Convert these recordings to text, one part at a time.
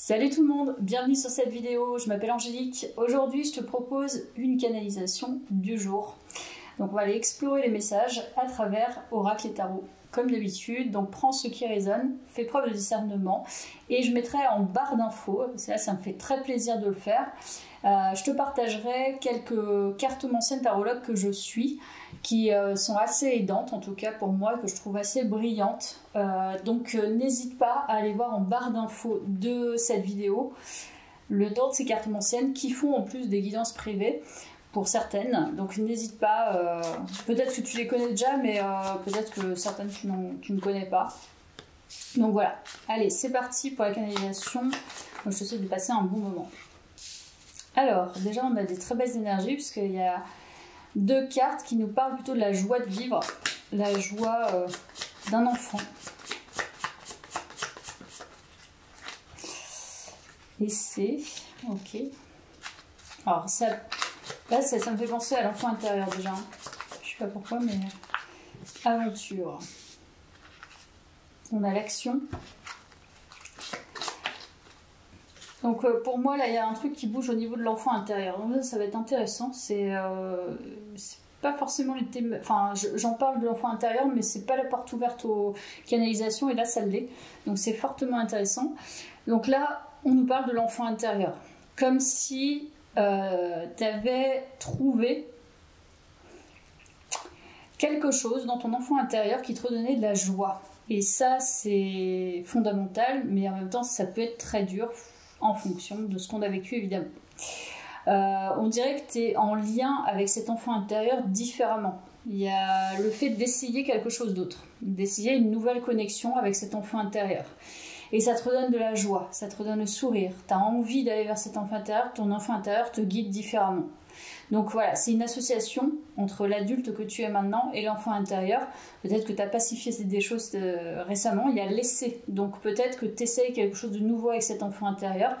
Salut tout le monde, bienvenue sur cette vidéo, je m'appelle Angélique. Aujourd'hui je te propose une canalisation du jour. Donc on va aller explorer les messages à travers Oracle et Tarot. Comme d'habitude, donc prends ce qui résonne, fais preuve de discernement et je mettrai en barre d'infos, parce que là ça me fait très plaisir de le faire. Je te partagerai quelques cartomanciennes tarologues que je suis, qui sont assez aidantes, en tout cas pour moi, que je trouve assez brillantes. Donc n'hésite pas à aller voir en barre d'infos de cette vidéo le nom de ces cartomanciennes qui font en plus des guidances privées pour certaines. Donc n'hésite pas, peut-être que tu les connais déjà, mais peut-être que certaines tu ne connais pas. Donc voilà, allez c'est parti pour la canalisation. Donc, je te souhaite de passer un bon moment. Alors, déjà, on a des très belles énergies, puisqu'il y a deux cartes qui nous parlent plutôt de la joie de vivre, la joie d'un enfant. Et c'est... Ok. Alors, ça, là, ça me fait penser à l'enfant intérieur, déjà. Je sais pas pourquoi, mais... Aventure. On a l'action. Donc pour moi là il y a un truc qui bouge au niveau de l'enfant intérieur, donc ça va être intéressant, c'est pas forcément les thèmes, enfin j'en parle de l'enfant intérieur mais c'est pas la porte ouverte aux canalisations et là ça l'est, donc c'est fortement intéressant. Donc là on nous parle de l'enfant intérieur, comme si tu avais trouvé quelque chose dans ton enfant intérieur qui te redonnait de la joie, et ça c'est fondamental, mais en même temps ça peut être très dur en fonction de ce qu'on a vécu évidemment. On dirait que tu es en lien avec cet enfant intérieur différemment. Il y a le fait d'essayer quelque chose d'autre, d'essayer une nouvelle connexion avec cet enfant intérieur. Et ça te redonne de la joie, ça te redonne le sourire. Tu as envie d'aller vers cet enfant intérieur, ton enfant intérieur te guide différemment. Donc voilà, c'est une association entre l'adulte que tu es maintenant et l'enfant intérieur. Peut-être que tu as pacifié des choses récemment, il y a laissé. Donc peut-être que tu essayes quelque chose de nouveau avec cet enfant intérieur,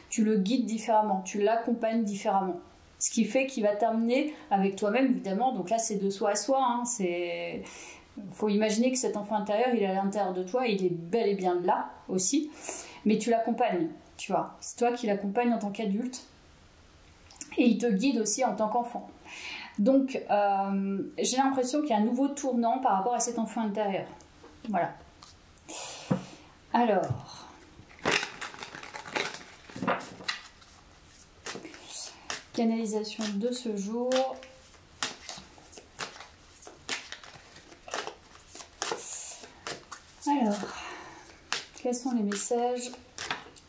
tu le guides différemment, tu l'accompagnes différemment. Ce qui fait qu'il va t'amener avec toi-même évidemment, donc là c'est de soi à soi, hein, c'est... faut imaginer que cet enfant intérieur il est à l'intérieur de toi, il est bel et bien là aussi, mais tu l'accompagnes, tu vois. C'est toi qui l'accompagnes en tant qu'adulte. Et il te guide aussi en tant qu'enfant. Donc, j'ai l'impression qu'il y a un nouveau tournant par rapport à cet enfant intérieur. Voilà. Alors. Canalisation de ce jour. Alors. Quels sont les messages?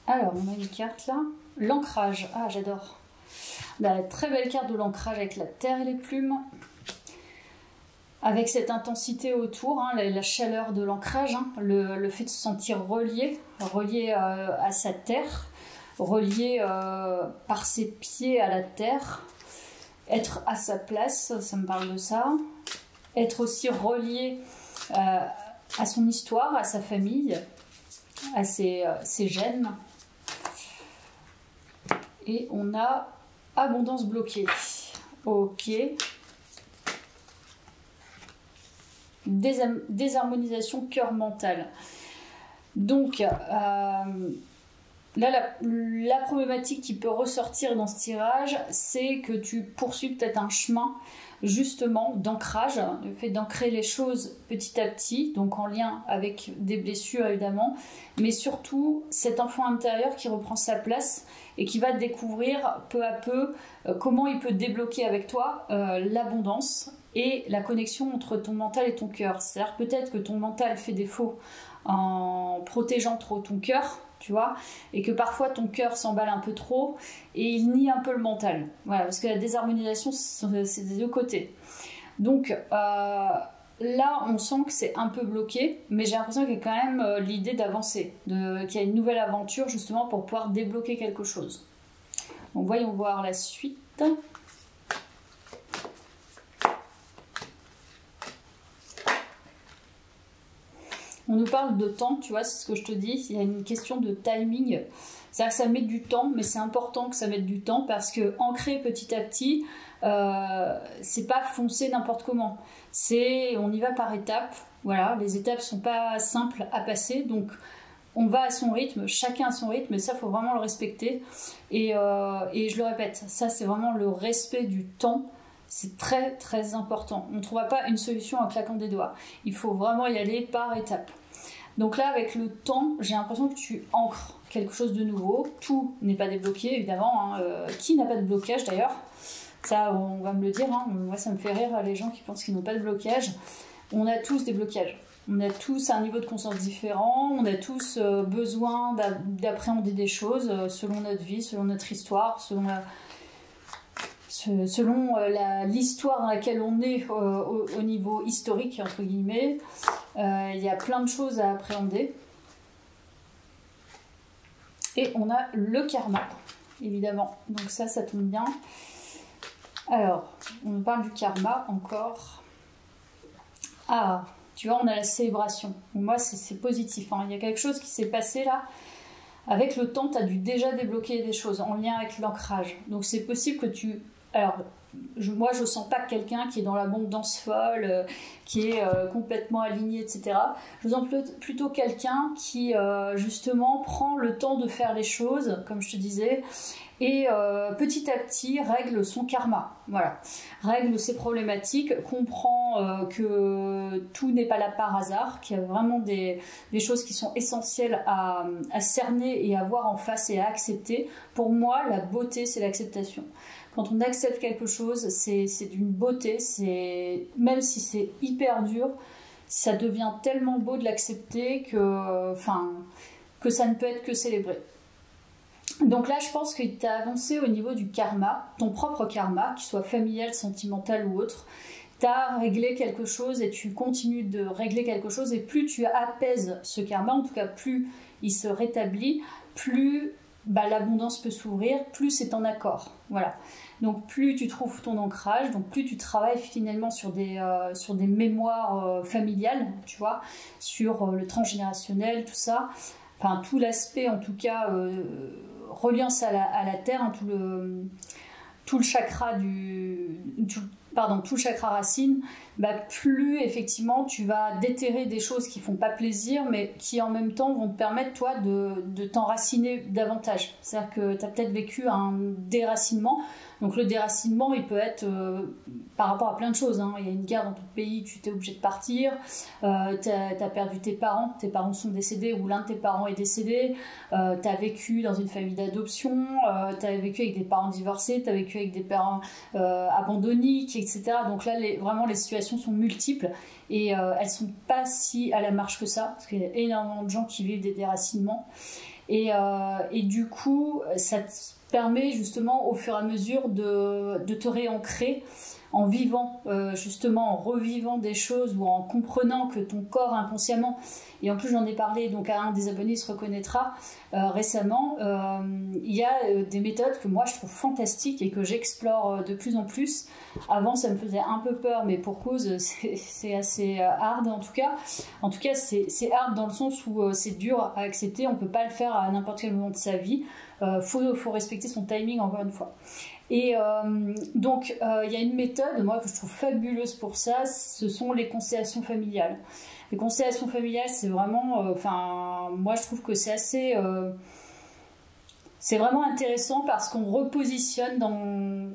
Alors, on a une carte là. L'ancrage. Ah, j'adore. La très belle carte de l'ancrage avec la terre et les plumes, avec cette intensité autour, hein, la chaleur de l'ancrage, hein, le fait de se sentir relié à sa terre, relié par ses pieds à la terre, être à sa place, ça me parle de ça, être aussi relié à son histoire, à sa famille, à ses gènes. Et on a abondance bloquée. Ok. Désharmonisation cœur mental. Donc, là, la problématique qui peut ressortir dans ce tirage, c'est que tu poursuis peut-être un chemin, justement, d'ancrage, le fait d'ancrer les choses petit à petit, donc en lien avec des blessures, évidemment, mais surtout, cet enfant intérieur qui reprend sa place et qui va découvrir peu à peu comment il peut débloquer avec toi l'abondance et la connexion entre ton mental et ton cœur. C'est-à-dire peut-être que ton mental fait défaut en protégeant trop ton cœur, tu vois, et que parfois ton cœur s'emballe un peu trop et il nie un peu le mental. Voilà, parce que la désharmonisation, c'est des deux côtés. Donc là, on sent que c'est un peu bloqué, mais j'ai l'impression qu'il y a quand même l'idée d'avancer, qu'il y a une nouvelle aventure justement pour pouvoir débloquer quelque chose. Donc voyons voir la suite. On nous parle de temps, tu vois, c'est ce que je te dis, il y a une question de timing. C'est-à-dire que ça met du temps, mais c'est important que ça mette du temps parce que ancrer petit à petit, c'est pas foncer n'importe comment. On y va par étapes. Voilà, les étapes sont pas simples à passer, donc on va à son rythme, chacun à son rythme, et ça, il faut vraiment le respecter. Et je le répète, ça, c'est vraiment le respect du temps. C'est très, très important. On ne trouvera pas une solution en claquant des doigts. Il faut vraiment y aller par étapes. Donc là, avec le temps, j'ai l'impression que tu ancres quelque chose de nouveau. Tout n'est pas débloqué, évidemment. Qui n'a pas de blocage, d'ailleurs? Ça, on va me le dire. Moi, ça me fait rire, les gens qui pensent qu'ils n'ont pas de blocage. On a tous des blocages. On a tous un niveau de conscience différent. On a tous besoin d'appréhender des choses selon notre vie, selon notre histoire, selon l'histoire dans laquelle on est au niveau historique, entre guillemets. Il y a plein de choses à appréhender. Et on a le karma, évidemment. Donc ça tombe bien. Alors, on parle du karma encore. Ah, tu vois, on a la célébration. Moi, c'est positif. Il y a quelque chose qui s'est passé là. Avec le temps, tu as dû déjà débloquer des choses en lien avec l'ancrage. Donc c'est possible que tu... Alors, moi, je ne sens pas quelqu'un qui est dans l'abondance folle, qui est complètement aligné, etc. Je sens plutôt quelqu'un qui, justement, prend le temps de faire les choses, comme je te disais, et petit à petit règle son karma. Voilà. Règle ses problématiques, comprend que tout n'est pas là par hasard, qu'il y a vraiment des choses qui sont essentielles à cerner et à voir en face et à accepter. Pour moi, la beauté, c'est l'acceptation. Quand on accepte quelque chose, c'est d'une beauté, même si c'est hyper dur, ça devient tellement beau de l'accepter que ça ne peut être que célébré. Donc là, je pense que tu as avancé au niveau du karma, ton propre karma, qu'il soit familial, sentimental ou autre. Tu as réglé quelque chose et tu continues de régler quelque chose, et plus tu apaises ce karma, en tout cas plus il se rétablit, plus l'abondance peut s'ouvrir, plus c'est en accord. Voilà. Donc plus tu trouves ton ancrage, donc plus tu travailles finalement sur des mémoires familiales, tu vois, sur le transgénérationnel, tout ça, enfin tout l'aspect en tout cas reliance à la terre, tout le chakra tout le chakra racine, plus effectivement tu vas déterrer des choses qui font pas plaisir, mais qui en même temps vont te permettre toi de t'enraciner davantage. C'est-à-dire que tu as peut-être vécu un déracinement. Donc le déracinement, il peut être par rapport à plein de choses. Il y a une guerre dans ton pays, tu t'es obligé de partir, tu as perdu tes parents sont décédés ou l'un de tes parents est décédé, tu as vécu dans une famille d'adoption, tu as vécu avec des parents divorcés, tu as vécu avec des parents abandonniques, etc. Donc là, vraiment, les situations sont multiples et elles sont pas si à la marge que ça, parce qu'il y a énormément de gens qui vivent des déracinements. Et du coup, ça te permet justement au fur et à mesure de te réancrer en vivant, justement en revivant des choses ou en comprenant que ton corps inconsciemment, et en plus j'en ai parlé, donc à un des abonnés il se reconnaîtra récemment, il y a des méthodes que moi je trouve fantastiques et que j'explore de plus en plus. Avant ça me faisait un peu peur, mais pour cause c'est assez hard en tout cas c'est hard dans le sens où c'est dur à accepter, on peut pas le faire à n'importe quel moment de sa vie, faut respecter son timing encore une fois. Et donc il y a une méthode moi que je trouve fabuleuse pour ça, ce sont les constellations familiales. Les constellations familiales, c'est vraiment moi je trouve que c'est assez c'est vraiment intéressant parce qu'on repositionne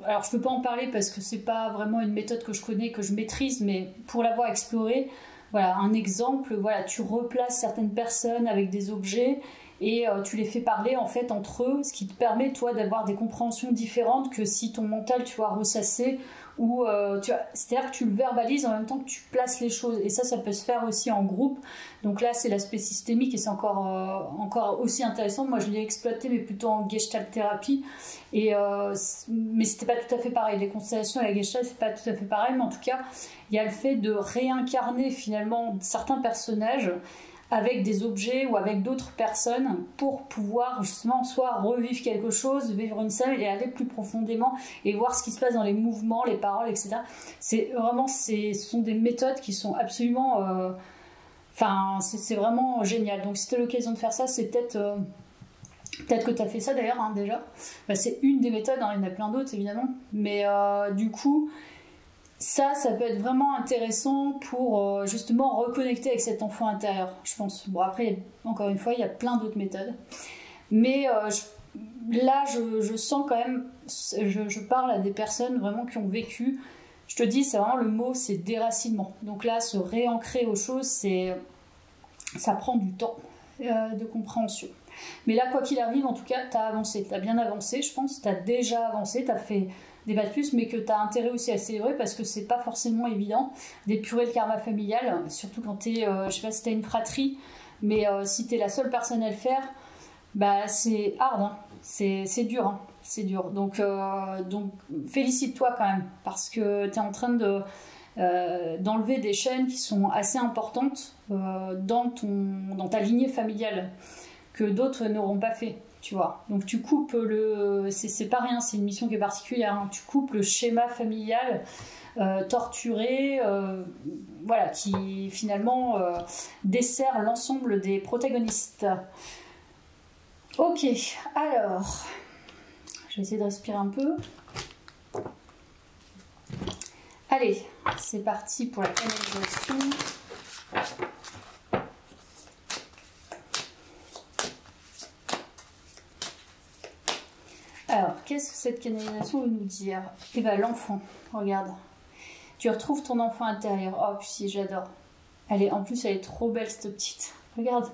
alors je peux pas en parler parce que c'est pas vraiment une méthode que je connais, que je maîtrise, mais pour l'avoir explorée, voilà un exemple, voilà, tu replaces certaines personnes avec des objets et tu les fais parler en fait entre eux, ce qui te permet toi d'avoir des compréhensions différentes que si ton mental tu as ressassé ou c'est-à-dire que tu le verbalises en même temps que tu places les choses, et ça peut se faire aussi en groupe. Donc là c'est l'aspect systémique et c'est encore aussi intéressant. Moi je l'ai exploité mais plutôt en gestalt thérapie, mais c'était pas tout à fait pareil. Les constellations et la gestalt c'est pas tout à fait pareil, mais en tout cas il y a le fait de réincarner finalement certains personnages avec des objets ou avec d'autres personnes pour pouvoir justement soit revivre quelque chose, vivre une scène et aller plus profondément et voir ce qui se passe dans les mouvements, les paroles, etc. C'est vraiment, ce sont des méthodes qui sont absolument... c'est vraiment génial. Donc si tu as l'occasion de faire ça, c'est peut-être que tu as fait ça d'ailleurs déjà. C'est une des méthodes, il y en a plein d'autres évidemment. Mais du coup... ça peut être vraiment intéressant pour justement reconnecter avec cet enfant intérieur, je pense. Bon, après, encore une fois, il y a plein d'autres méthodes. Mais là, je sens quand même, je parle à des personnes vraiment qui ont vécu. Je te dis, c'est vraiment le mot, c'est déracinement. Donc là, se réancrer aux choses, ça prend du temps de compréhension. Mais là, quoi qu'il arrive, en tout cas, tu as avancé. Tu as bien avancé, je pense. Tu as déjà avancé, tu as fait des pas de plus, mais que tu as intérêt aussi à célébrer parce que c'est pas forcément évident d'épurer le karma familial, surtout quand tu es, je sais pas si tu as une fratrie, mais si tu es la seule personne à le faire, bah c'est hard, hein. C'est dur, hein. C'est dur. Donc félicite-toi quand même, parce que tu es en train d'enlever des chaînes qui sont assez importantes dans ta lignée familiale, que d'autres n'auront pas fait. Tu vois, donc tu coupes c'est pas rien, c'est une mission qui est particulière, hein. Tu coupes le schéma familial torturé, voilà, qui finalement dessert l'ensemble des protagonistes. Ok, alors, je vais essayer de respirer un peu. Allez, c'est parti pour la canalisation. Alors, qu'est-ce que cette canalisation veut nous dire? Eh bien, l'enfant, regarde. Tu retrouves ton enfant intérieur. Oh, puis j'adore. En plus, elle est trop belle, cette petite. Regarde.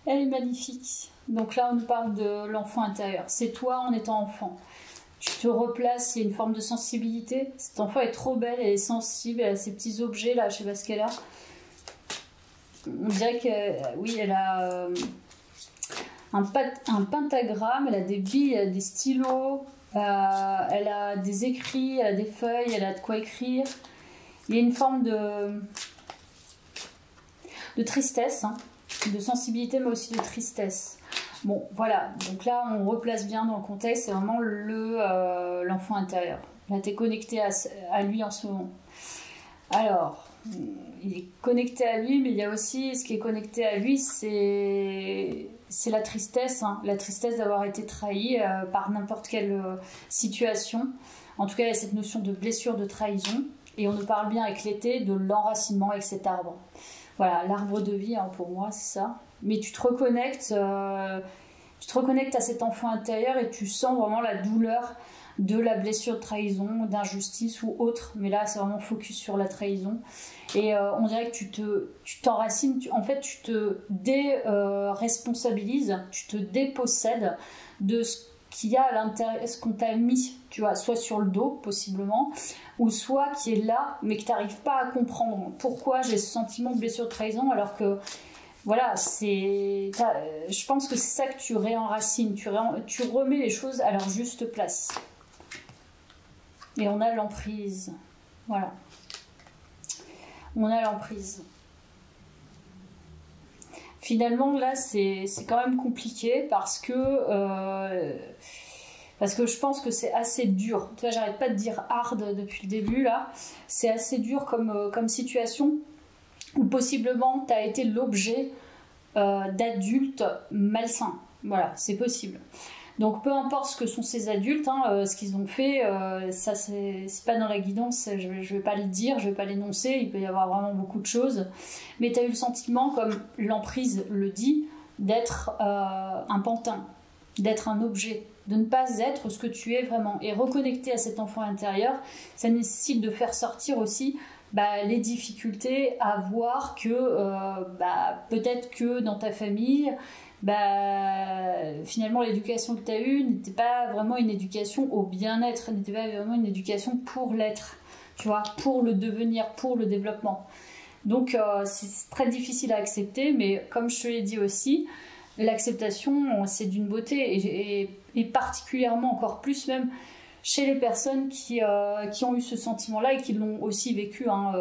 Elle est magnifique. Donc là, on nous parle de l'enfant intérieur. C'est toi en étant enfant. Tu te replaces, il y a une forme de sensibilité. Cet enfant est trop belle, elle est sensible, elle a ces petits objets là, je sais pas ce qu'elle a. On dirait que, oui, elle a un pentagramme, elle a des billes, elle a des stylos, elle a des écrits, elle a des feuilles, elle a de quoi écrire. Il y a une forme de tristesse, hein, de sensibilité, mais aussi de tristesse. Bon, voilà, donc là on replace bien dans le contexte, c'est vraiment l'enfant intérieur. Là tu es connecté à lui en ce moment. Alors, il est connecté à lui, mais il y a aussi ce qui est connecté à lui, c'est la tristesse, hein, la tristesse d'avoir été trahi par n'importe quelle situation. En tout cas, il y a cette notion de blessure, de trahison, et on nous parle bien avec l'été de l'enracinement avec cet arbre. Voilà, l'arbre de vie, hein, pour moi, c'est ça. Mais tu te reconnectes à cet enfant intérieur et tu sens vraiment la douleur de la blessure de trahison, d'injustice ou autre. Mais là, c'est vraiment focus sur la trahison. Et on dirait que tu t'enracines, en fait, tu te déresponsabilises, tu te dépossèdes de ce qu'il y a à l'intérieur, ce qu'on t'a mis, tu vois, soit sur le dos, possiblement, ou soit qui est là, mais que tu n'arrives pas à comprendre. Pourquoi j'ai ce sentiment de blessure de trahison alors que voilà, je pense que c'est ça que tu réenracines, tu remets les choses à leur juste place. Et on a l'emprise. Voilà. On a l'emprise. Finalement, là, c'est quand même compliqué parce que je pense que c'est assez dur. Tu vois, j'arrête pas de dire hard depuis le début, là. C'est assez dur comme situation. Ou possiblement tu as été l'objet d'adultes malsains. Voilà, c'est possible. Donc peu importe ce que sont ces adultes, hein, ce qu'ils ont fait, ça c'est pas dans la guidance, je vais pas le dire, je vais pas l'énoncer, il peut y avoir vraiment beaucoup de choses. Mais tu as eu le sentiment, comme l'emprise le dit, d'être un pantin, d'être un objet, de ne pas être ce que tu es vraiment. Et reconnecter à cet enfant intérieur, ça nécessite de faire sortir aussi les difficultés à voir que peut-être que dans ta famille, finalement l'éducation que tu as eue n'était pas vraiment une éducation au bien-être, n'était pas vraiment une éducation pour l'être, tu vois, pour le devenir, pour le développement. Donc c'est très difficile à accepter, mais comme je te l'ai dit aussi, l'acceptation c'est d'une beauté et particulièrement encore plus même chez les personnes qui ont eu ce sentiment-là et qui l'ont aussi vécu, hein,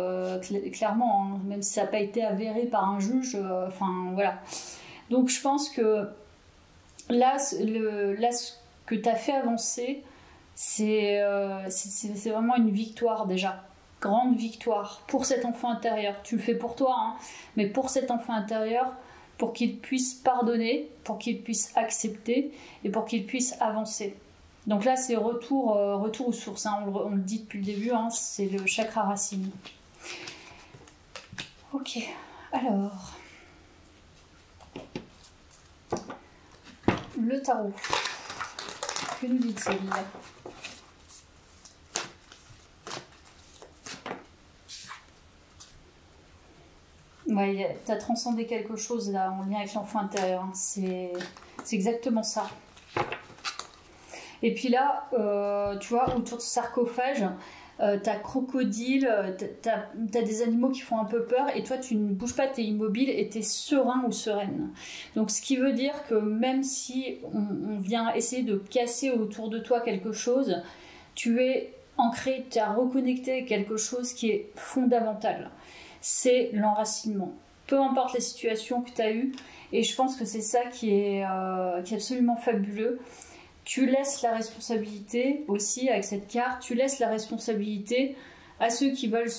clairement, hein, même si ça n'a pas été avéré par un juge, enfin voilà. Donc je pense que là ce que tu as fait avancer, c'est vraiment une victoire déjà, grande victoire pour cet enfant intérieur. Tu le fais pour toi, hein, mais pour cet enfant intérieur, pour qu'il puisse pardonner, pour qu'il puisse accepter et pour qu'il puisse avancer. Donc là, c'est retour aux sources, hein, on le dit depuis le début, hein, c'est le chakra racine. Ok, alors... Le tarot. Que nous dit-il? Ouais, tu as transcendé quelque chose là en lien avec l'enfant intérieur. Hein. C'est exactement ça. Et puis là, tu vois, autour de ce sarcophage, t'as crocodile, t'as des animaux qui font un peu peur et toi tu ne bouges pas, t'es immobile et t'es serein ou sereine. Donc ce qui veut dire que même si on vient essayer de casser autour de toi quelque chose, tu es ancré, tu as reconnecté quelque chose qui est fondamental. C'est l'enracinement. Peu importe les situations que tu as eues, et je pense que c'est ça qui est absolument fabuleux. Tu laisses la responsabilité aussi avec cette carte, tu laisses la responsabilité à ceux qui veulent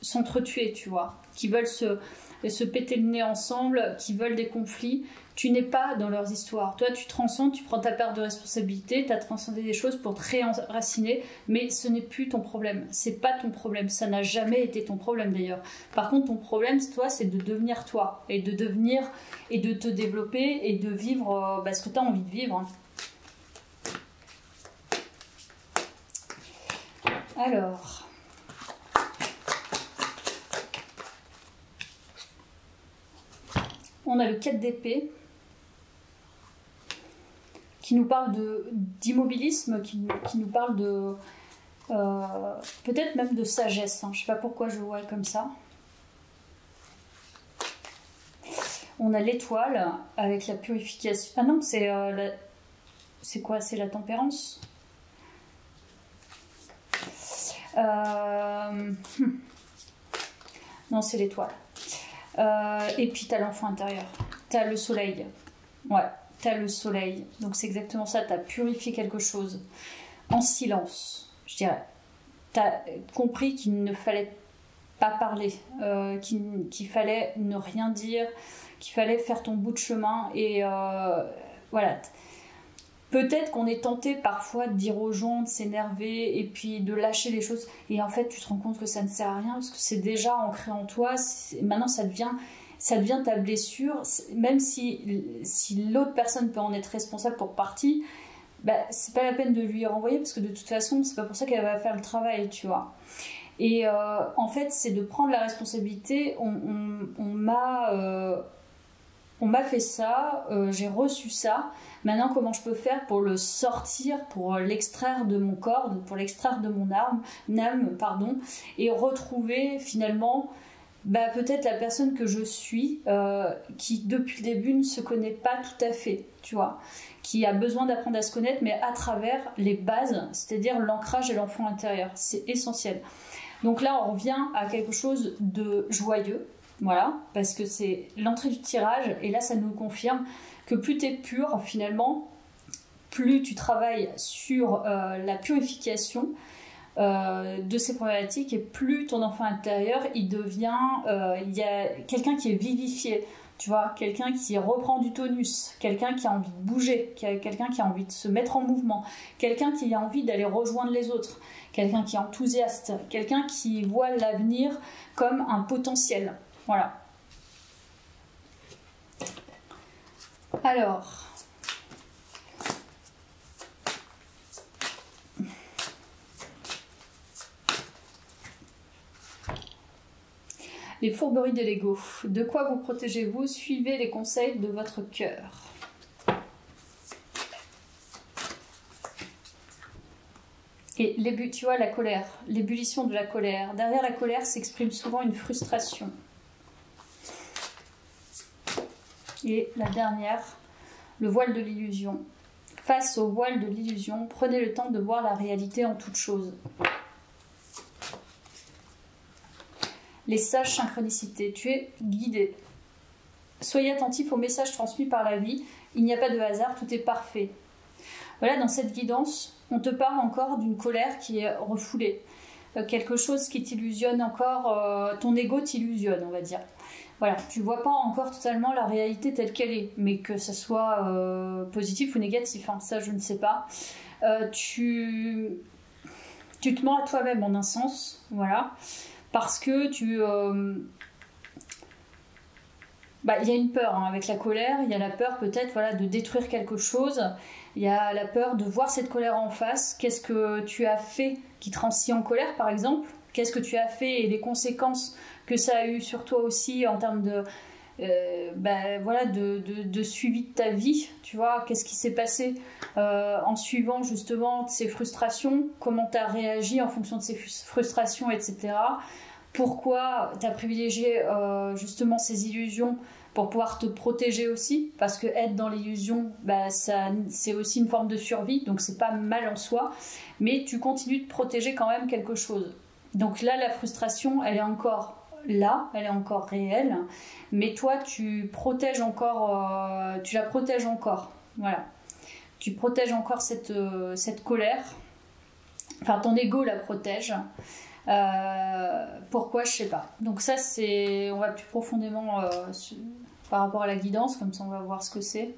s'entretuer, tu vois, qui veulent se péter le nez ensemble, qui veulent des conflits. Tu n'es pas dans leurs histoires. Toi, tu transcendes, tu prends ta part de responsabilité, tu as transcendé des choses pour te réenraciner, mais ce n'est plus ton problème. C'est pas ton problème. Ça n'a jamais été ton problème d'ailleurs. Par contre, ton problème, toi, c'est de devenir toi et de devenir et de te développer et de vivre ce que tu as envie de vivre. Alors, on a le 4 d'épée qui nous parle d'immobilisme, qui nous parle de peut-être même de sagesse. Hein. Je ne sais pas pourquoi je le vois comme ça. On a l'étoile avec la purification. Ah non, c'est quoi? C'est la tempérance. Non, c'est l'étoile. Et puis tu as l'enfant intérieur. Tu as le soleil. Ouais, tu as le soleil. Donc c'est exactement ça. Tu as purifié quelque chose. En silence, je dirais. Tu as compris qu'il ne fallait pas parler. Qu'il fallait ne rien dire. Qu'il fallait faire ton bout de chemin. Et voilà. Peut-être qu'on est tenté parfois de dire aux gens de s'énerver et puis de lâcher les choses. Et en fait, tu te rends compte que ça ne sert à rien parce que c'est déjà ancré en toi. Maintenant, ça devient ta blessure. Même si l'autre personne peut en être responsable pour partie, bah, c'est pas la peine de lui renvoyer parce que de toute façon, c'est pas pour ça qu'elle va faire le travail, tu vois. Et en fait, c'est de prendre la responsabilité. On m'a fait ça, j'ai reçu ça. Maintenant, comment je peux faire pour le sortir, pour l'extraire de mon corps, pour l'extraire de mon âme, et retrouver finalement peut-être la personne que je suis, qui depuis le début ne se connaît pas tout à fait, tu vois, qui a besoin d'apprendre à se connaître, mais à travers les bases, c'est-à-dire l'ancrage et l'enfant intérieur. C'est essentiel. Donc là, on revient à quelque chose de joyeux. Voilà, parce que c'est l'entrée du tirage, et là ça nous confirme que plus tu es pur finalement, plus tu travailles sur la purification de ces problématiques, et plus ton enfant intérieur il devient, il y a quelqu'un qui est vivifié, tu vois, quelqu'un qui reprend du tonus, quelqu'un qui a envie de bouger, quelqu'un qui a envie de se mettre en mouvement, quelqu'un qui a envie d'aller rejoindre les autres, quelqu'un qui est enthousiaste, quelqu'un qui voit l'avenir comme un potentiel. Voilà. Alors, les fourberies de l'ego. De quoi vous protégez-vous? Suivez les conseils de votre cœur. Et tu vois, la colère, l'ébullition de la colère. Derrière la colère s'exprime souvent une frustration. Et la dernière, le voile de l'illusion. Face au voile de l'illusion, prenez le temps de voir la réalité en toute chose. Les sages synchronicités, tu es guidé. Soyez attentif aux messages transmis par la vie. Il n'y a pas de hasard, tout est parfait. Voilà, dans cette guidance, on te parle encore d'une colère qui est refoulée. Quelque chose qui t'illusionne encore, ton ego t'illusionne, on va dire. voilà, tu vois pas encore totalement la réalité telle qu'elle est, mais que ça soit positif ou négatif, hein, ça je ne sais pas. Tu te mens à toi-même en un sens, voilà, parce que il y a une peur hein, avec la colère, il y a la peur peut-être voilà, de détruire quelque chose, il y a la peur de voir cette colère en face, qu'est-ce que tu as fait qui te rend si en colère par exemple, qu'est-ce que tu as fait et les conséquences que ça a eu sur toi aussi en termes de, de suivi de ta vie, tu vois, qu'est-ce qui s'est passé en suivant justement ces frustrations, comment tu as réagi en fonction de ces frustrations, etc. Pourquoi tu as privilégié justement ces illusions pour pouvoir te protéger aussi, parce que être dans l'illusion, c'est aussi une forme de survie, donc c'est pas mal en soi, mais tu continues de protéger quand même quelque chose. Donc là, la frustration, elle est encore là, elle est encore réelle, mais toi, tu protèges encore, tu la protèges encore, voilà. Tu protèges encore cette colère, enfin ton ego la protège. Pourquoi, je sais pas. Donc ça, on va plus profondément par rapport à la guidance, comme ça on va voir ce que c'est.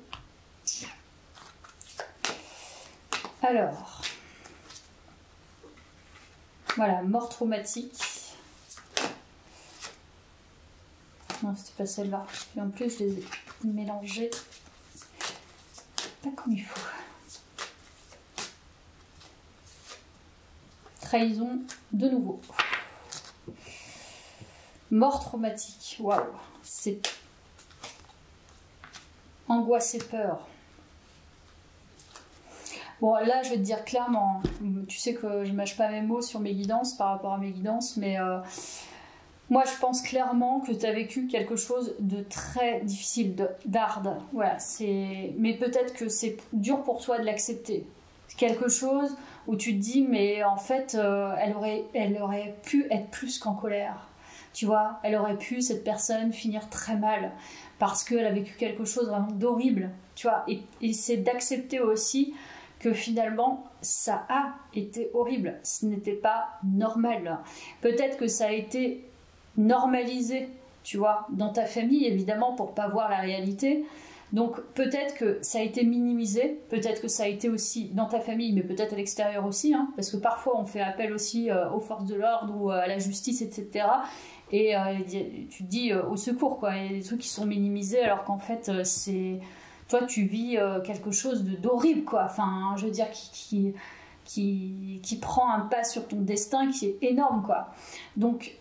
Alors, voilà, mort traumatique. Non, c'était pas celle-là. Et en plus, je les ai mélangées pas comme il faut. Trahison de nouveau. Mort traumatique. Waouh. C'est angoisse et peur. Bon, là, je vais te dire clairement, tu sais que je mâche pas mes mots sur mes guidances par rapport à mes guidances, mais moi, je pense clairement que tu as vécu quelque chose de très difficile, d'hard. Voilà, mais peut-être que c'est dur pour toi de l'accepter. Quelque chose où tu te dis, mais en fait, elle aurait pu être plus qu'en colère. Tu vois, elle aurait pu, cette personne, finir très mal parce qu'elle a vécu quelque chose vraiment d'horrible. Tu vois, et c'est d'accepter aussi que finalement, ça a été horrible. Ce n'était pas normal. Peut-être que ça a été normalisé, tu vois, dans ta famille, évidemment, pour pas voir la réalité. Donc peut-être que ça a été minimisé, peut-être que ça a été aussi dans ta famille, mais peut-être à l'extérieur aussi, hein, parce que parfois on fait appel aussi aux forces de l'ordre ou à la justice, etc. Et tu te dis au secours, quoi. Il y a des trucs qui sont minimisés alors qu'en fait, toi tu vis quelque chose d'horrible, quoi. Enfin, je veux dire, qui prend un pas sur ton destin qui est énorme, quoi. Donc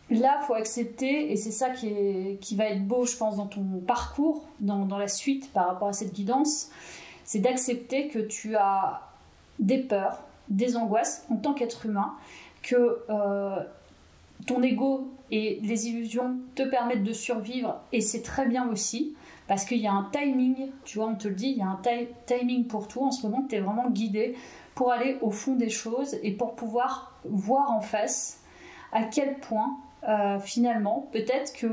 là, il faut accepter, et c'est ça qui va être beau, je pense, dans ton parcours, dans la suite par rapport à cette guidance, c'est d'accepter que tu as des peurs, des angoisses en tant qu'être humain, que ton ego et les illusions te permettent de survivre, et c'est très bien aussi, parce qu'il y a un timing, tu vois, on te le dit, il y a un timing pour tout, en ce moment, tu es vraiment guidé pour aller au fond des choses et pour pouvoir voir en face à quel point finalement, peut-être que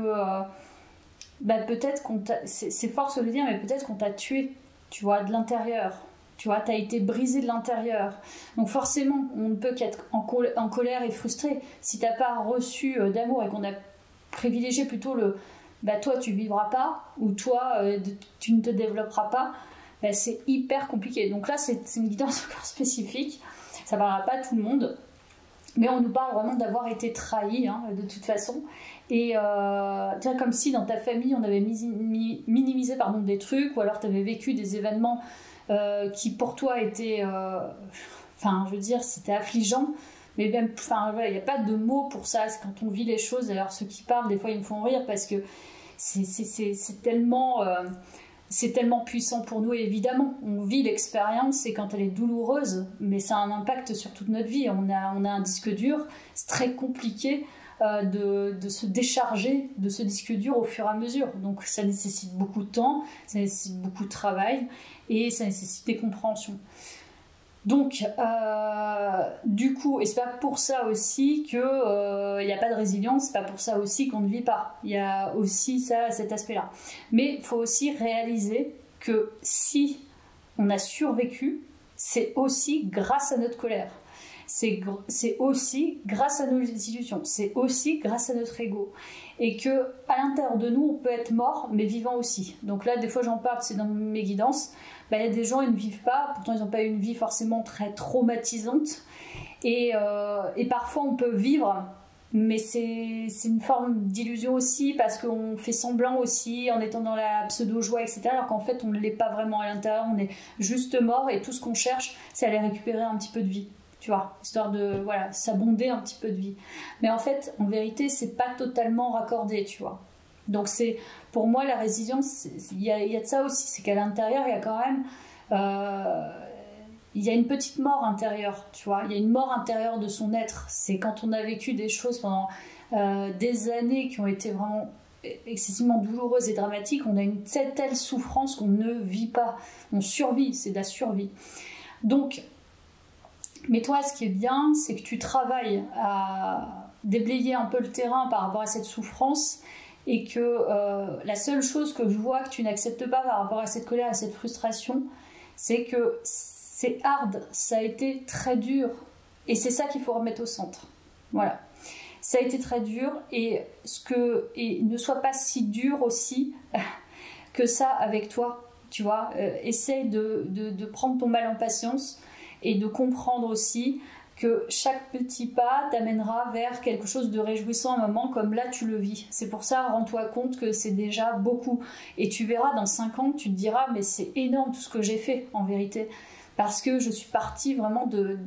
peut-être qu'on t'a, c'est fort de le dire, mais peut-être qu'on t'a tué, tu vois, de l'intérieur, tu vois, t'as été brisé de l'intérieur. Donc forcément, on ne peut qu'être en colère et frustré. Si t'as pas reçu d'amour et qu'on a privilégié plutôt toi tu vivras pas, ou toi tu ne te développeras pas, c'est hyper compliqué. Donc là, c'est une guidance encore spécifique, ça parlera pas à tout le monde. Mais on nous parle vraiment d'avoir été trahi, hein, de toute façon. Et comme si dans ta famille, on avait minimisé des trucs, ou alors tu avais vécu des événements qui pour toi étaient... je veux dire, c'était affligeant. Mais même, il n'y a pas de mots pour ça. C'est quand on vit les choses. D'ailleurs, ceux qui parlent, des fois, ils me font rire parce que c'est tellement... c'est tellement puissant pour nous, et évidemment, on vit l'expérience, et quand elle est douloureuse, mais ça a un impact sur toute notre vie. On a un disque dur, c'est très compliqué de se décharger de ce disque dur au fur et à mesure. Donc ça nécessite beaucoup de temps, ça nécessite beaucoup de travail, et ça nécessite des compréhensions. Donc, du coup, et c'est pas pour ça aussi que y a pas de résilience, c'est pas pour ça aussi qu'on ne vit pas. Il y a aussi cet aspect-là. Mais il faut aussi réaliser que si on a survécu, c'est aussi grâce à notre colère. c'est aussi grâce à nos institutions, c'est aussi grâce à notre ego. Et que à l'intérieur de nous, on peut être mort, mais vivant aussi. Donc là, des fois, j'en parle, c'est dans mes guidances. Il y a des gens, ils ne vivent pas, pourtant ils n'ont pas eu une vie forcément très traumatisante. Et parfois, on peut vivre, mais c'est une forme d'illusion aussi, parce qu'on fait semblant aussi, en étant dans la pseudo-joie, etc. Alors qu'en fait, on ne l'est pas vraiment à l'intérieur, on est juste mort, et tout ce qu'on cherche, c'est aller récupérer un petit peu de vie. Tu vois, histoire de s'abonder un petit peu de vie. Mais en fait, en vérité, c'est pas totalement raccordé, tu vois. Donc c'est, pour moi, la résilience, il y a de ça aussi, c'est qu'à l'intérieur, il y a quand même, il y a une petite mort intérieure, tu vois. Il y a une mort intérieure de son être. C'est quand on a vécu des choses pendant des années qui ont été vraiment excessivement douloureuses et dramatiques, on a une telle souffrance qu'on ne vit pas. On survit, c'est de la survie. Donc, mais toi, ce qui est bien, c'est que tu travailles à déblayer un peu le terrain par rapport à cette souffrance, et que la seule chose que je vois que tu n'acceptes pas par rapport à cette colère, à cette frustration, c'est que c'est hard, ça a été très dur, et c'est ça qu'il faut remettre au centre. Voilà. Ça a été très dur, et ne sois pas si dur aussi que ça avec toi, tu vois. Essaye de prendre ton mal en patience, et de comprendre aussi que chaque petit pas t'amènera vers quelque chose de réjouissant à un moment comme là tu le vis. C'est pour ça, rends-toi compte que c'est déjà beaucoup. Et tu verras dans 5 ans, tu te diras, mais c'est énorme tout ce que j'ai fait en vérité. Parce que je suis partie vraiment de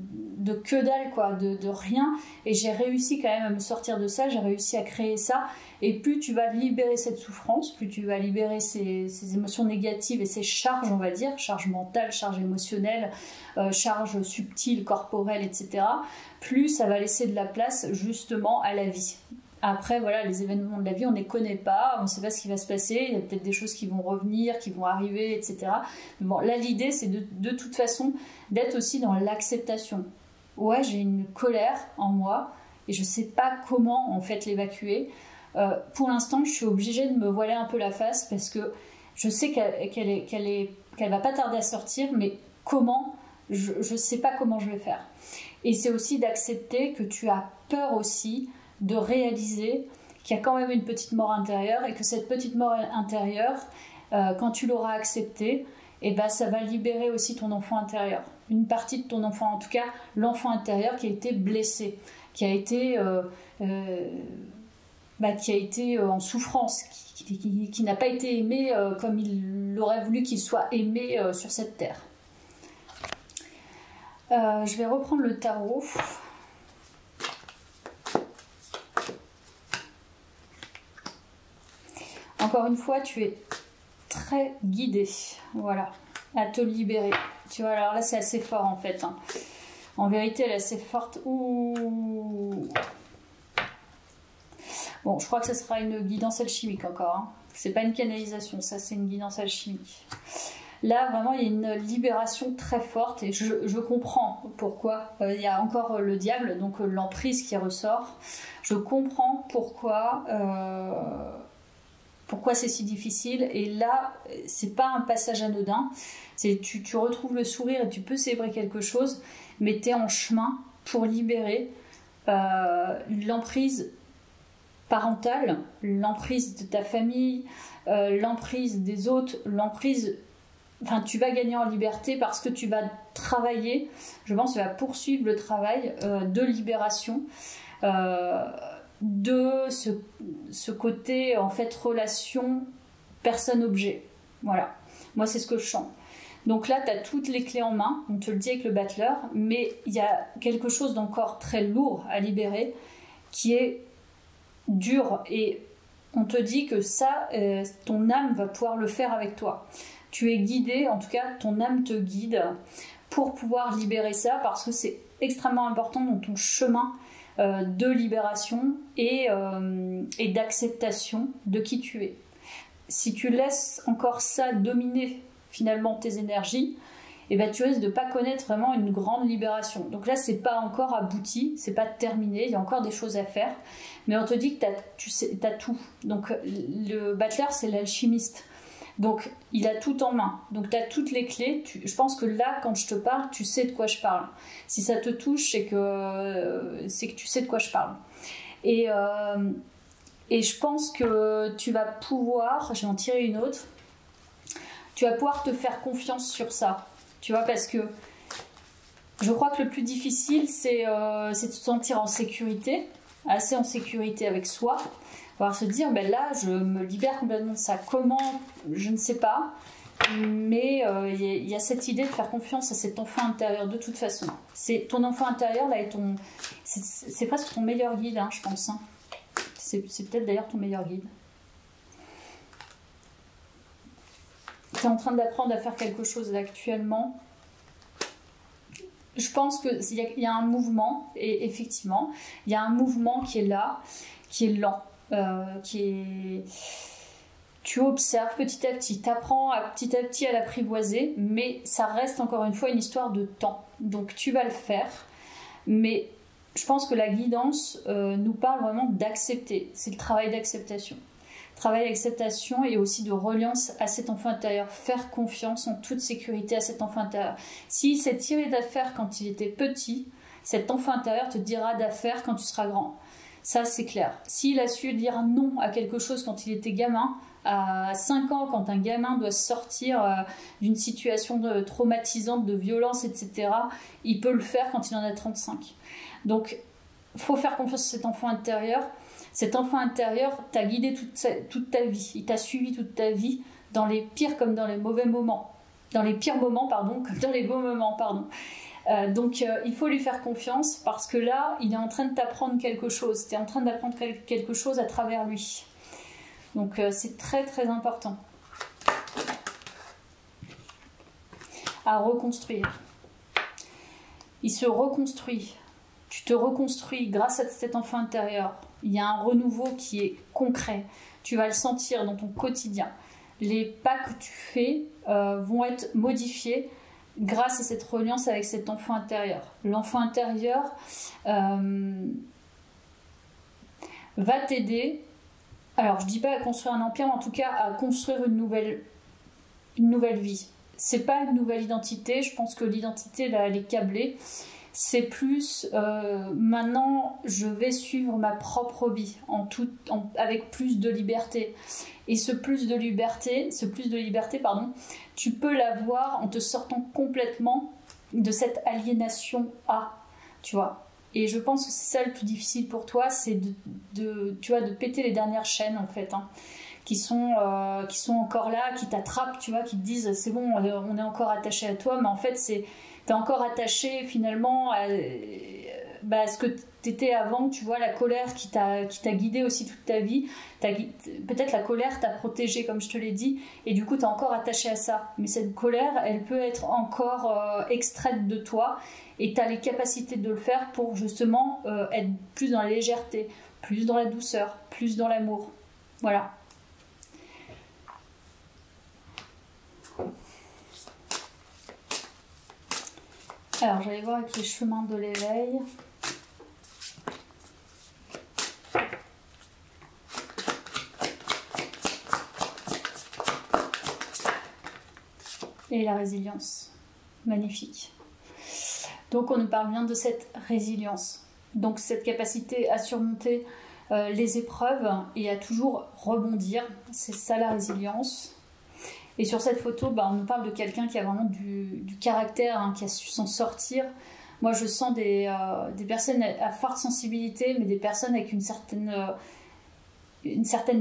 que dalle, quoi, de rien. Et j'ai réussi quand même à me sortir de ça, j'ai réussi à créer ça. Et plus tu vas libérer cette souffrance, plus tu vas libérer ces émotions négatives et ces charges, on va dire, charges mentales, charges émotionnelles, charges subtiles, corporelles, etc., plus ça va laisser de la place justement à la vie. Après, voilà, les événements de la vie, on ne les connaît pas, on ne sait pas ce qui va se passer, il y a peut-être des choses qui vont revenir, qui vont arriver, etc. Mais bon, là, l'idée, c'est de toute façon d'être aussi dans l'acceptation. Ouais, j'ai une colère en moi et je ne sais pas comment, en fait, l'évacuer. Pour l'instant, je suis obligée de me voiler un peu la face parce que je sais qu'elle va pas tarder à sortir, mais comment, je ne sais pas comment je vais faire. Et c'est aussi d'accepter que tu as peur aussi de réaliser qu'il y a quand même une petite mort intérieure, et que cette petite mort intérieure, quand tu l'auras acceptée, eh ben, ça va libérer aussi ton enfant intérieur. Une partie de ton enfant, en tout cas l'enfant intérieur qui a été blessé, qui a été en souffrance, qui n'a pas été aimé comme il aurait voulu qu'il soit aimé sur cette terre. Je vais reprendre le tarot. Encore une fois, tu es très guidé, voilà, à te libérer. Tu vois, alors là, c'est assez fort en fait. Hein. En vérité, elle est assez forte. Ouh. Bon, je crois que ce sera une guidance alchimique encore. Hein. C'est pas une canalisation, ça, c'est une guidance alchimique. Là, vraiment, il y a une libération très forte, et je comprends pourquoi. Il y a encore le diable, donc l'emprise qui ressort. Je comprends pourquoi c'est si difficile, et là c'est pas un passage anodin, tu retrouves le sourire et tu peux célébrer quelque chose, mais tu es en chemin pour libérer l'emprise parentale, l'emprise de ta famille, l'emprise des autres, enfin tu vas gagner en liberté parce que tu vas travailler, je pense que tu vas poursuivre le travail de libération, de ce côté en fait relation personne-objet. Voilà, moi c'est ce que je sens. Donc là tu as toutes les clés en main, on te le dit avec le battleur, mais il y a quelque chose d'encore très lourd à libérer qui est dur, et on te dit que ça, ton âme va pouvoir le faire avec toi. Tu es guidé, en tout cas ton âme te guide pour pouvoir libérer ça, parce que c'est extrêmement important dans ton chemin de libération et d'acceptation de qui tu es. Si tu laisses encore ça dominer finalement tes énergies, eh ben, tu risques de ne pas connaître vraiment une grande libération. Donc là, c'est pas encore abouti, c'est pas terminé, il y a encore des choses à faire, mais on te dit que tu as tout. Donc le battleur, c'est l'alchimiste. Donc, il a tout en main. Donc, tu as toutes les clés. Je pense que là, quand je te parle, tu sais de quoi je parle. Si ça te touche, c'est que tu sais de quoi je parle. Et je pense que tu vas pouvoir, je vais en tirer une autre, tu vas pouvoir te faire confiance sur ça. Tu vois, parce que je crois que le plus difficile, c'est de se sentir en sécurité, assez en sécurité avec soi. Pouvoir se dire, ben là, je me libère complètement de ça. Comment? Je ne sais pas. Mais il y a cette idée de faire confiance à cet enfant intérieur de toute façon. C'est ton enfant intérieur, là, c'est presque ton meilleur guide, hein, je pense. Hein. C'est peut-être d'ailleurs ton meilleur guide. Tu es en train d'apprendre à faire quelque chose là, actuellement. Je pense qu'il y a un mouvement, et effectivement, il y a un mouvement qui est là, qui est lent. Tu observes petit à petit, tu apprends petit à petit à l'apprivoiser, mais ça reste encore une fois une histoire de temps. Donc tu vas le faire, mais je pense que la guidance nous parle vraiment d'accepter. C'est le travail d'acceptation. Travail d'acceptation et aussi de reliance à cet enfant intérieur. Faire confiance en toute sécurité à cet enfant intérieur. S'il s'est tiré d'affaire quand il était petit, cet enfant intérieur te dira d'affaire quand tu seras grand. Ça, c'est clair. S'il a su dire non à quelque chose quand il était gamin, à 5 ans, quand un gamin doit sortir d'une situation traumatisante, de violence, etc., il peut le faire quand il en a 35. Donc, il faut faire confiance à cet enfant intérieur. Cet enfant intérieur t'a guidé toute ta vie. Il t'a suivi toute ta vie, dans les pires comme dans les mauvais moments. Dans les pires moments, pardon, comme dans les beaux moments, pardon. Donc il faut lui faire confiance parce que là il est en train de t'apprendre quelque chose, tu es en train d'apprendre quelque chose à travers lui, donc c'est très très important à reconstruire. Il se reconstruit, tu te reconstruis grâce à cet enfant intérieur. Il y a un renouveau qui est concret, tu vas le sentir dans ton quotidien. Les pas que tu fais vont être modifiés grâce à cette reliance avec cet enfant intérieur. L'enfant intérieur va t'aider, alors je dis pas à construire un empire, mais en tout cas à construire une nouvelle vie. C'est pas une nouvelle identité, je pense que l'identité là elle est câblée. C'est plus maintenant je vais suivre ma propre vie avec plus de liberté. Et ce plus de liberté, pardon, tu peux l'avoir en te sortant complètement de cette aliénation tu vois. Et je pense que c'est ça le plus difficile pour toi, c'est de péter les dernières chaînes en fait, hein, qui sont encore là, qui t'attrapent, tu vois, qui te disent c'est bon, on est encore attaché à toi, mais en fait t'es encore attaché finalement à ce que t'étais avant, tu vois, la colère qui t'a guidé aussi toute ta vie. Peut-être la colère t'a protégé, comme je te l'ai dit, et du coup t'es encore attaché à ça. Mais cette colère, elle peut être encore extraite de toi, et t'as les capacités de le faire pour justement être plus dans la légèreté, plus dans la douceur, plus dans l'amour. Voilà. Alors, j'allais voir avec les chemins de l'éveil. Et la résilience. Magnifique. Donc, on nous parle bien de cette résilience. Donc, cette capacité à surmonter les épreuves et à toujours rebondir. C'est ça la résilience. Et sur cette photo, on nous parle de quelqu'un qui a vraiment du caractère, hein, qui a su s'en sortir. Moi, je sens des personnes à forte sensibilité, mais des personnes avec une certaine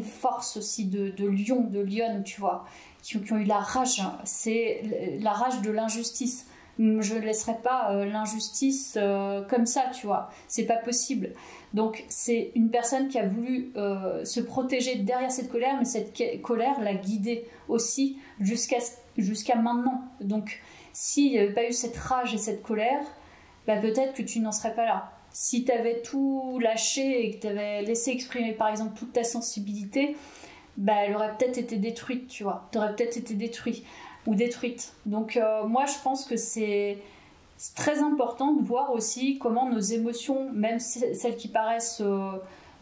force aussi de lion, de lionne, tu vois, qui ont eu la rage. C'est la rage de l'injustice. Je ne laisserai pas l'injustice comme ça, tu vois. C'est pas possible. Donc, c'est une personne qui a voulu se protéger derrière cette colère, mais cette colère l'a guidée aussi jusqu'à maintenant. Donc, s'il n'y avait pas eu cette rage et cette colère, peut-être que tu n'en serais pas là. Si tu avais tout lâché et que tu avais laissé exprimer, par exemple, toute ta sensibilité, elle aurait peut-être été détruite, tu vois. Tu aurais peut-être été détruit ou détruite. Donc, moi, je pense que c'est très important de voir aussi comment nos émotions, même celles qui paraissent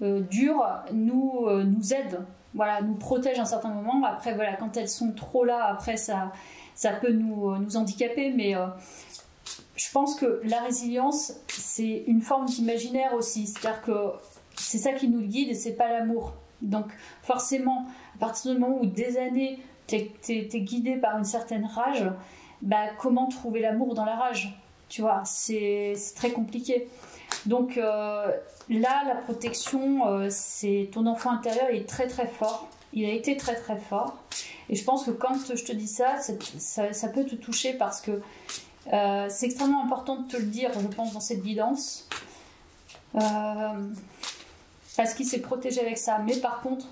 dures, nous aident voilà, nous protègent à un certain moment. Après, voilà, quand elles sont trop là, après, ça peut nous handicaper. Mais je pense que la résilience, c'est une forme d'imaginaire aussi. C'est-à-dire que c'est ça qui nous guide et c'est pas l'amour. Donc, forcément, à partir du moment où des années, t'es guidé par une certaine rage, bah, comment trouver l'amour dans la rage? Tu vois, c'est très compliqué. Donc là, la protection, c'est ton enfant intérieur, il est très très fort. Il a été très très fort. Et je pense que quand je te dis ça, ça peut te toucher parce que c'est extrêmement important de te le dire, je pense, dans cette guidance. Parce qu'il s'est protégé avec ça. Mais par contre,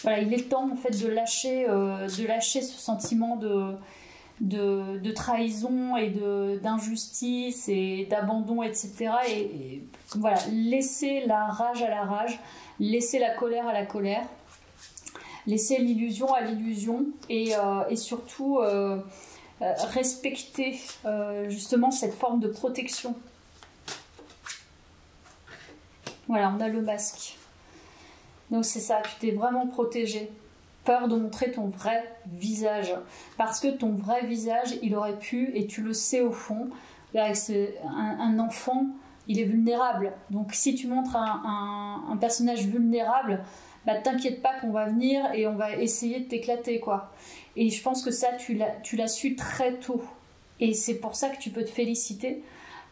voilà, il est temps en fait de lâcher ce sentiment de trahison et d'injustice et d'abandon, etc. Et voilà, laisser la rage à la rage, laisser la colère à la colère, laisser l'illusion à l'illusion et surtout respecter justement cette forme de protection. Voilà, on a le masque. Donc c'est ça, tu t'es vraiment protégé. Peur de montrer ton vrai visage. Parce que ton vrai visage, il aurait pu, et tu le sais au fond, avec un enfant, il est vulnérable. Donc si tu montres un personnage vulnérable, bah, t'inquiète pas qu'on va venir et on va essayer de t'éclater, quoi. Et je pense que ça, tu l'as su très tôt. Et c'est pour ça que tu peux te féliciter,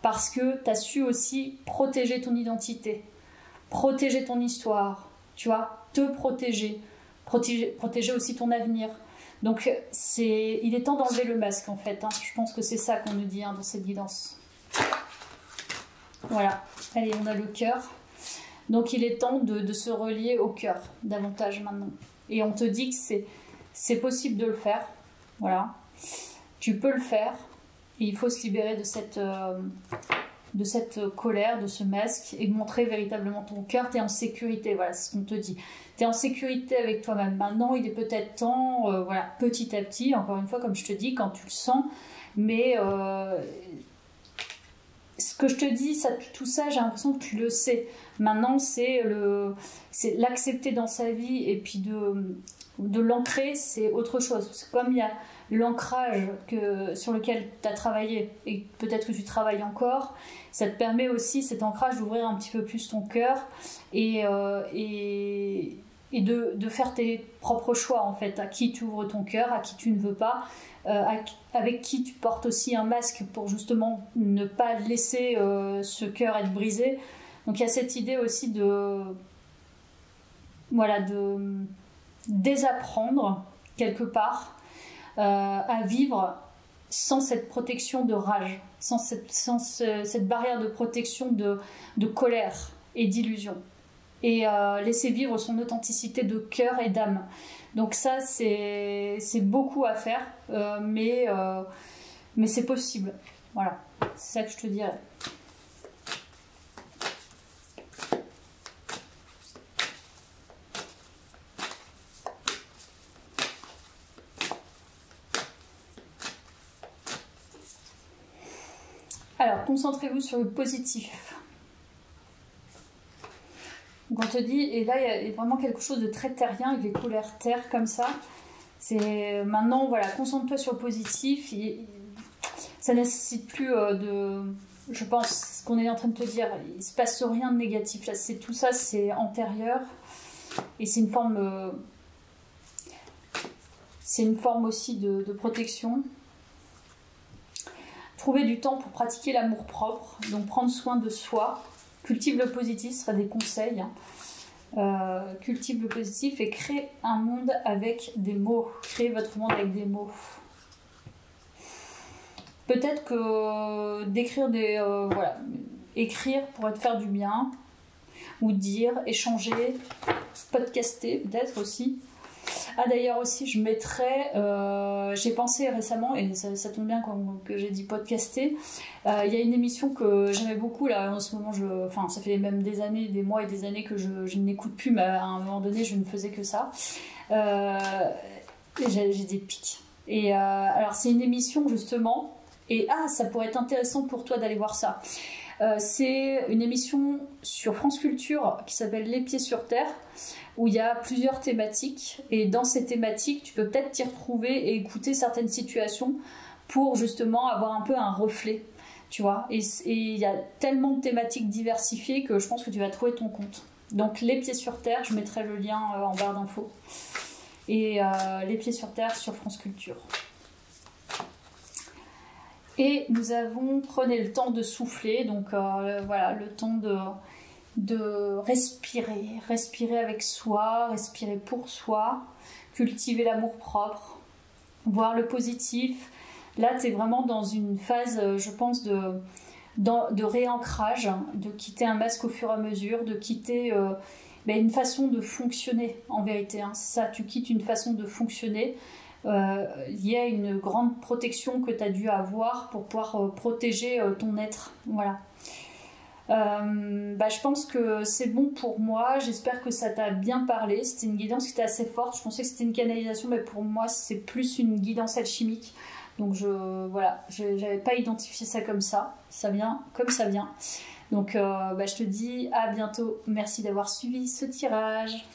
parce que tu as su aussi protéger ton identité, protéger ton histoire, tu vois, te protéger. Protéger aussi ton avenir. Donc il est temps d'enlever le masque en fait. Hein. Je pense que c'est ça qu'on nous dit dans cette guidance. Voilà. Allez, on a le cœur. Donc il est temps de se relier au cœur davantage maintenant. Et on te dit que c'est possible de le faire. Voilà. Tu peux le faire. Et il faut se libérer de cette colère, de ce masque et montrer véritablement ton cœur. Tu es en sécurité, voilà, c'est ce qu'on te dit. Tu es en sécurité avec toi-même. Maintenant, il est peut-être temps, voilà, petit à petit, encore une fois, comme je te dis, quand tu le sens. Mais ce que je te dis, tout ça, j'ai l'impression que tu le sais. Maintenant, c'est l'accepter dans sa vie et puis de l'ancrer, c'est autre chose. C'est comme il y a l'ancrage sur lequel tu as travaillé et peut-être que tu travailles encore, ça te permet aussi, cet ancrage, d'ouvrir un petit peu plus ton cœur et de faire tes propres choix en fait, à qui tu ouvres ton cœur, à qui tu ne veux pas, avec qui tu portes aussi un masque pour justement ne pas laisser ce cœur être brisé. Donc il y a cette idée aussi de désapprendre quelque part à vivre sans cette protection de rage, sans cette barrière de protection de colère et d'illusion, et laisser vivre son authenticité de cœur et d'âme. Donc ça, c'est beaucoup à faire, mais c'est possible. Voilà, c'est ça que je te dirais. Alors, concentrez-vous sur le positif. Donc on te dit, et là il y a vraiment quelque chose de très terrien avec les couleurs terre comme ça. C'est maintenant, voilà, concentre-toi sur le positif. Ça nécessite plus je pense, ce qu'on est en train de te dire, il se passe rien de négatif. Là, tout ça, c'est antérieur et c'est une forme aussi de protection. Trouver du temps pour pratiquer l'amour-propre, donc prendre soin de soi. Cultive le positif, ce sera des conseils. Cultive le positif et crée un monde avec des mots. Créez votre monde avec des mots. Peut-être que d'écrire écrire pourrait te faire du bien, ou dire, échanger, podcaster peut-être aussi. Ah d'ailleurs aussi je mettrais, j'ai pensé récemment, et ça tombe bien que j'ai dit podcaster, il y a une émission que j'aimais beaucoup là en ce moment, ça fait même des années, des mois et des années que je n'écoute plus, mais à un moment donné je ne faisais que ça, j'ai des pics, et alors c'est une émission justement, et ça pourrait être intéressant pour toi d'aller voir ça. C'est une émission sur France Culture qui s'appelle Les Pieds sur Terre, où il y a plusieurs thématiques. Et dans ces thématiques, tu peux peut-être t'y retrouver et écouter certaines situations pour justement avoir un peu un reflet, tu vois. Et il y a tellement de thématiques diversifiées que je pense que tu vas trouver ton compte. Donc Les Pieds sur Terre, je mettrai le lien en barre d'infos. Et Les Pieds sur Terre sur France Culture. Et nous avons prenez le temps de souffler, donc voilà, le temps de respirer avec soi, respirer pour soi, cultiver l'amour-propre, voir le positif. Là, tu es vraiment dans une phase, je pense, de réancrage, de quitter un masque au fur et à mesure, de quitter une façon de fonctionner, en vérité. Hein. C'est ça, tu quittes une façon de fonctionner. Il y a une grande protection que tu as dû avoir pour pouvoir protéger ton être. Voilà. Je pense que c'est bon pour moi. J'espère que ça t'a bien parlé. C'était une guidance qui était assez forte. Je pensais que c'était une canalisation, mais pour moi, c'est plus une guidance alchimique. Donc, voilà, je n'avais pas identifié ça comme ça. Ça vient comme ça vient. Donc, je te dis à bientôt. Merci d'avoir suivi ce tirage.